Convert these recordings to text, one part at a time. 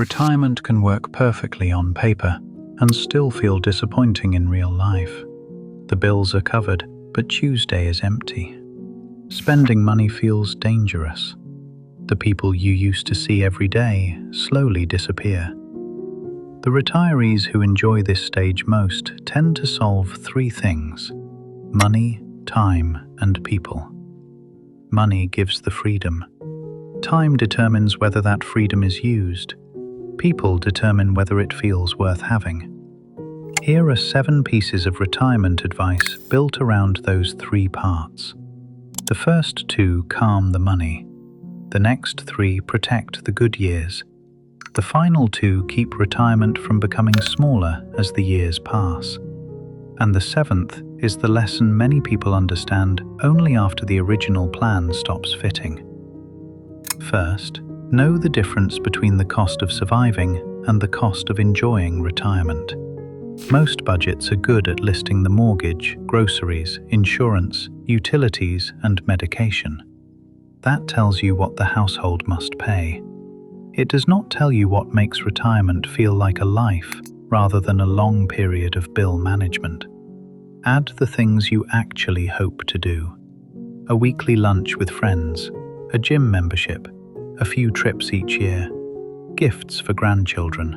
Retirement can work perfectly on paper and still feel disappointing in real life. The bills are covered, but Tuesday is empty. Spending money feels dangerous. The people you used to see every day slowly disappear. The retirees who enjoy this stage most tend to solve three things: money, time, and people. Money gives the freedom. Time determines whether that freedom is used. People determine whether it feels worth having. Here are 7 pieces of retirement advice built around those 3 parts. The first 2 calm the money. The next 3 protect the good years. The final 2 keep retirement from becoming smaller as the years pass. And the 7th is the lesson many people understand only after the original plan stops fitting. First, know the difference between the cost of surviving and the cost of enjoying retirement. Most budgets are good at listing the mortgage, groceries, insurance, utilities, and medication. That tells you what the household must pay. It does not tell you what makes retirement feel like a life rather than a long period of bill management. Add the things you actually hope to do: a weekly lunch with friends, a gym membership, a few trips each year, gifts for grandchildren,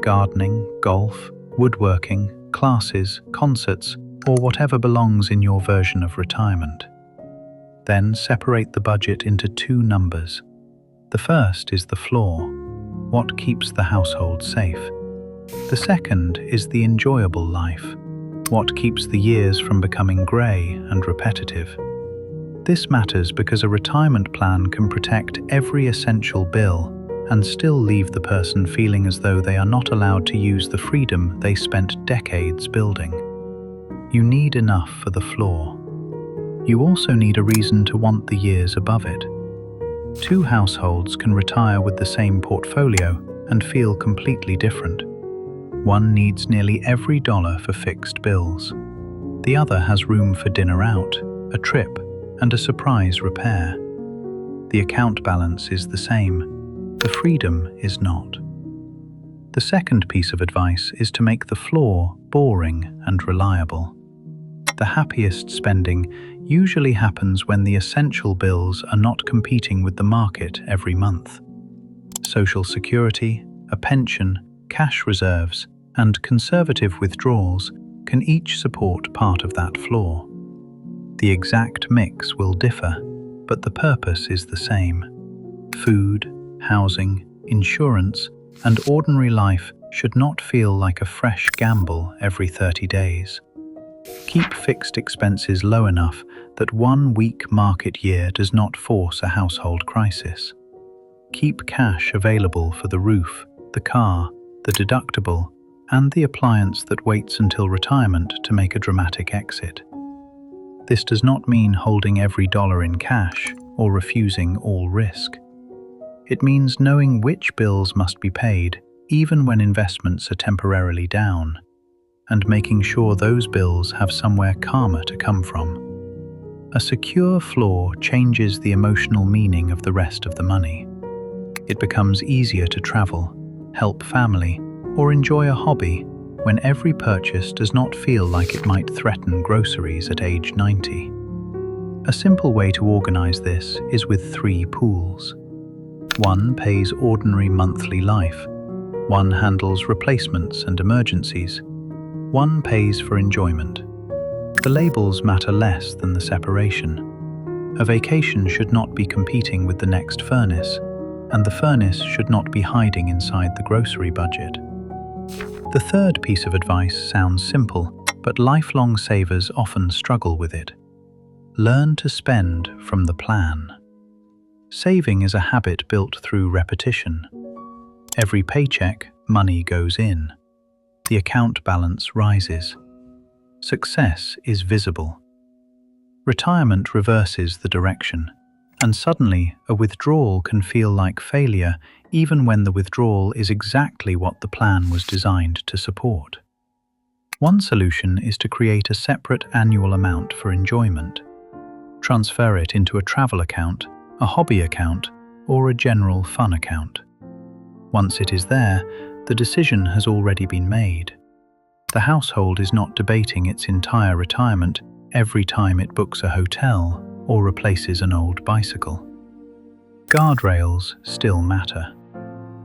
gardening, golf, woodworking, classes, concerts, or whatever belongs in your version of retirement. Then separate the budget into 2 numbers. The first is the floor, what keeps the household safe. The second is the enjoyable life, what keeps the years from becoming grey and repetitive. This matters because a retirement plan can protect every essential bill and still leave the person feeling as though they are not allowed to use the freedom they spent decades building. You need enough for the floor. You also need a reason to want the years above it. 2 households can retire with the same portfolio and feel completely different. One needs nearly every dollar for fixed bills. The other has room for dinner out, a trip, and a surprise repair. The account balance is the same. The freedom is not. The second piece of advice is to make the floor boring and reliable. The happiest spending usually happens when the essential bills are not competing with the market every month. Social security, a pension, cash reserves, and conservative withdrawals can each support part of that floor. The exact mix will differ, but the purpose is the same. Food, housing, insurance, and ordinary life should not feel like a fresh gamble every 30 days. Keep fixed expenses low enough that one weak market year does not force a household crisis. Keep cash available for the roof, the car, the deductible, and the appliance that waits until retirement to make a dramatic exit. This does not mean holding every dollar in cash or refusing all risk. It means knowing which bills must be paid even when investments are temporarily down, and making sure those bills have somewhere calmer to come from. A secure floor changes the emotional meaning of the rest of the money. It becomes easier to travel, help family, or enjoy a hobby when every purchase does not feel like it might threaten groceries at age 90. A simple way to organize this is with 3 pools. One pays ordinary monthly life. One handles replacements and emergencies. One pays for enjoyment. The labels matter less than the separation. A vacation should not be competing with the next furnace, and the furnace should not be hiding inside the grocery budget. The third piece of advice sounds simple, but lifelong savers often struggle with it. Learn to spend from the plan. Saving is a habit built through repetition. Every paycheck, money goes in. The account balance rises. Success is visible. Retirement reverses the direction, and suddenly a withdrawal can feel like failure even when the withdrawal is exactly what the plan was designed to support. One solution is to create a separate annual amount for enjoyment. Transfer it into a travel account, a hobby account, or a general fun account. Once it is there, the decision has already been made. The household is not debating its entire retirement every time it books a hotel or replaces an old bicycle. Guardrails still matter.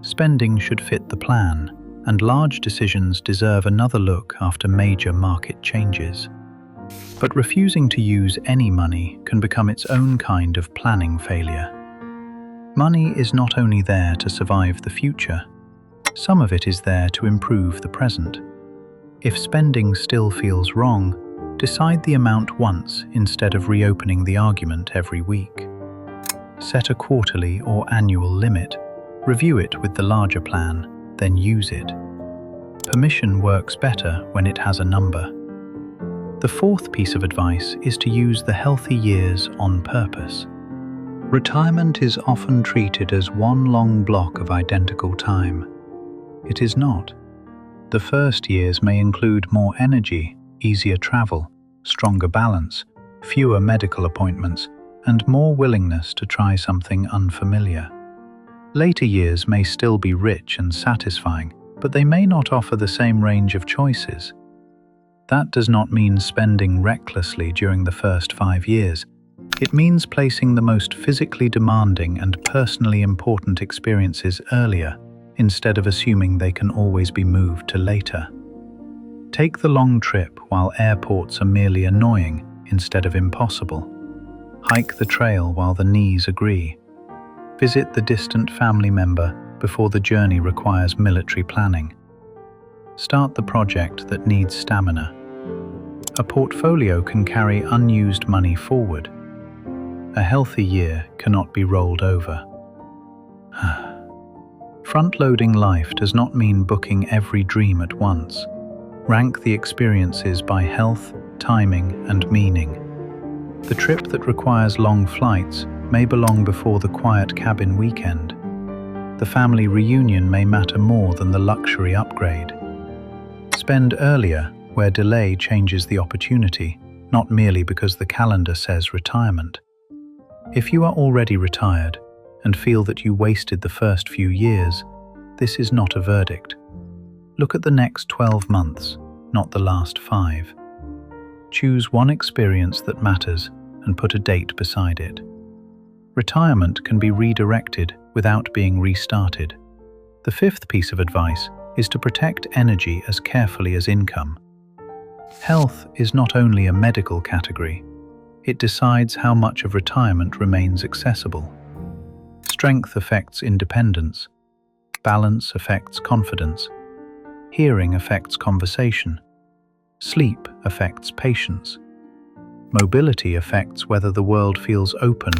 Spending should fit the plan, and large decisions deserve another look after major market changes. But refusing to use any money can become its own kind of planning failure. Money is not only there to survive the future, some of it is there to improve the present. If spending still feels wrong, decide the amount once instead of reopening the argument every week. Set a quarterly or annual limit, review it with the larger plan, then use it. Permission works better when it has a number. The fourth piece of advice is to use the healthy years on purpose. Retirement is often treated as one long block of identical time. It is not. The first years may include more energy, easier travel, stronger balance, fewer medical appointments, and more willingness to try something unfamiliar. Later years may still be rich and satisfying, but they may not offer the same range of choices. That does not mean spending recklessly during the first 5 years. It means placing the most physically demanding and personally important experiences earlier, instead of assuming they can always be moved to later. Take the long trip while airports are merely annoying instead of impossible. Hike the trail while the knees agree. Visit the distant family member before the journey requires military planning. Start the project that needs stamina. A portfolio can carry unused money forward. A healthy year cannot be rolled over. Front-loading life does not mean booking every dream at once. Rank the experiences by health, timing, and meaning. The trip that requires long flights may belong before the quiet cabin weekend. The family reunion may matter more than the luxury upgrade. Spend earlier where delay changes the opportunity, not merely because the calendar says retirement. If you are already retired and feel that you wasted the first few years, this is not a verdict. Look at the next 12 months, not the last 5. Choose one experience that matters and put a date beside it. Retirement can be redirected without being restarted. The fifth piece of advice is to protect energy as carefully as income. Health is not only a medical category, it decides how much of retirement remains accessible. Strength affects independence. Balance affects confidence. Hearing affects conversation. Sleep affects patience. Mobility affects whether the world feels open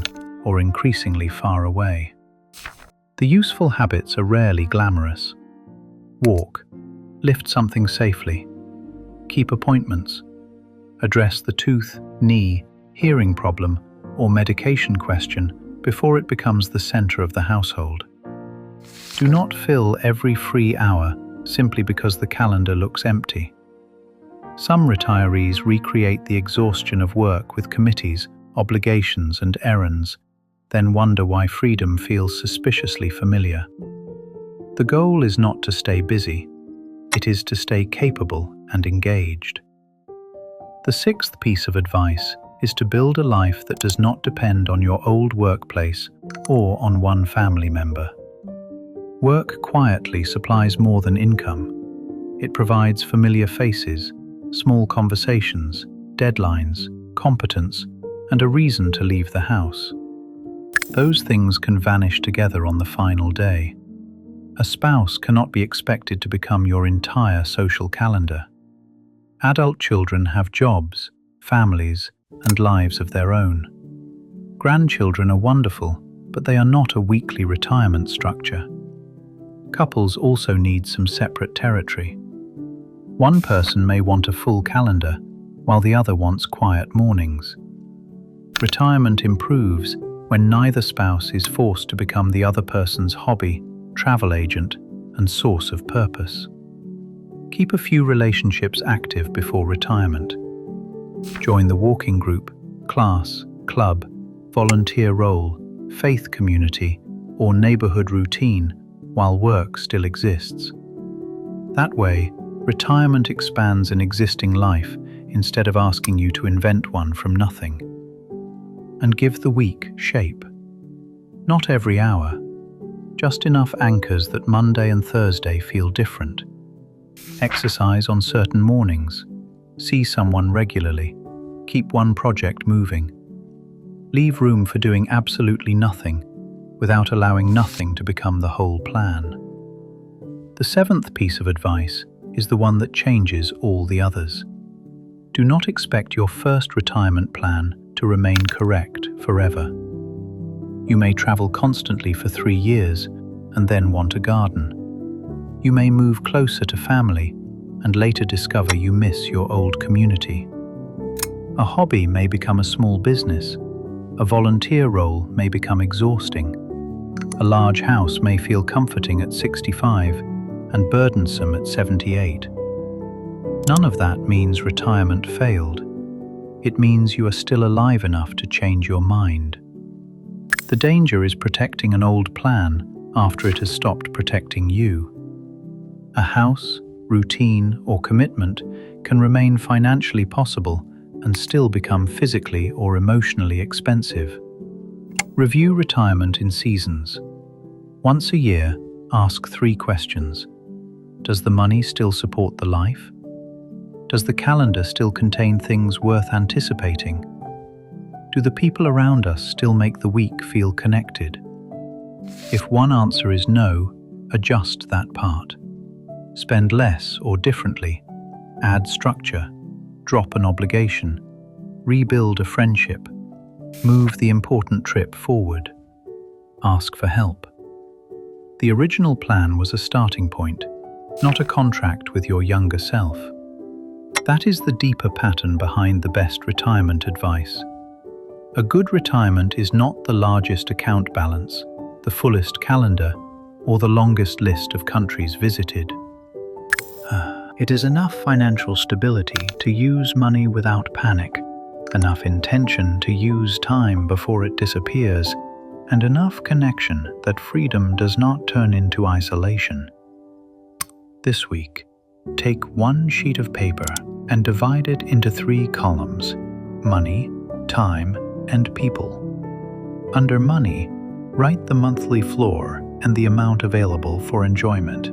or increasingly far away. The useful habits are rarely glamorous. Walk. Lift something safely. Keep appointments. Address the tooth, knee, hearing problem, or medication question before it becomes the center of the household. Do not fill every free hour simply because the calendar looks empty. Some retirees recreate the exhaustion of work with committees, obligations, and errands, then wonder why freedom feels suspiciously familiar. The goal is not to stay busy, it is to stay capable and engaged. The sixth piece of advice is to build a life that does not depend on your old workplace or on one family member. Work quietly supplies more than income. It provides familiar faces, small conversations, deadlines, competence, and a reason to leave the house. Those things can vanish together on the final day. A spouse cannot be expected to become your entire social calendar. Adult children have jobs, families, and lives of their own. Grandchildren are wonderful, but they are not a weekly retirement structure. Couples also need some separate territory. One person may want a full calendar, while the other wants quiet mornings. Retirement improves when neither spouse is forced to become the other person's hobby, travel agent, and source of purpose. Keep a few relationships active before retirement. Join the walking group, class, club, volunteer role, faith community, or neighborhood routine while work still exists. That way, retirement expands an existing life instead of asking you to invent one from nothing. And give the week shape. Not every hour, just enough anchors that Monday and Thursday feel different. Exercise on certain mornings. See someone regularly. Keep one project moving. Leave room for doing absolutely nothing without allowing nothing to become the whole plan. The seventh piece of advice is the one that changes all the others. Do not expect your first retirement plan to remain correct forever. You may travel constantly for 3 years and then want a garden. You may move closer to family and later discover you miss your old community. A hobby may become a small business. A volunteer role may become exhausting. A large house may feel comforting at 65 and burdensome at 78. None of that means retirement failed. It means you are still alive enough to change your mind. The danger is protecting an old plan after it has stopped protecting you. A house, routine, or commitment can remain financially possible and still become physically or emotionally expensive. Review retirement in seasons. Once a year, ask 3 questions. Does the money still support the life? Does the calendar still contain things worth anticipating? Do the people around us still make the week feel connected? If one answer is no, adjust that part. Spend less or differently. Add structure. Drop an obligation. Rebuild a friendship. Move the important trip forward. Ask for help. The original plan was a starting point, not a contract with your younger self. That is the deeper pattern behind the best retirement advice. A good retirement is not the largest account balance, the fullest calendar, or the longest list of countries visited. It is enough financial stability to use money without panic, enough intention to use time before it disappears, and enough connection that freedom does not turn into isolation. This week, take one sheet of paper and divide it into 3 columns: money, time, and people. Under money, write the monthly floor and the amount available for enjoyment.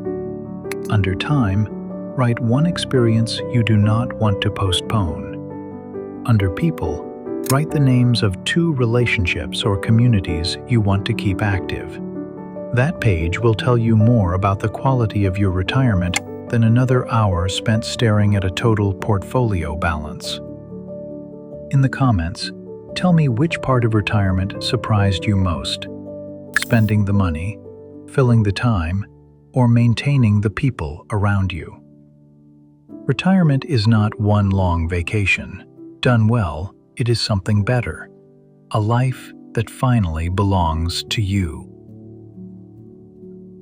Under time, write one experience you do not want to postpone. Under people, write the names of 2 relationships or communities you want to keep active. That page will tell you more about the quality of your retirement than another hour spent staring at a total portfolio balance. In the comments, tell me which part of retirement surprised you most: spending the money, filling the time, or maintaining the people around you. Retirement is not one long vacation. Done well, it is something better, a life that finally belongs to you.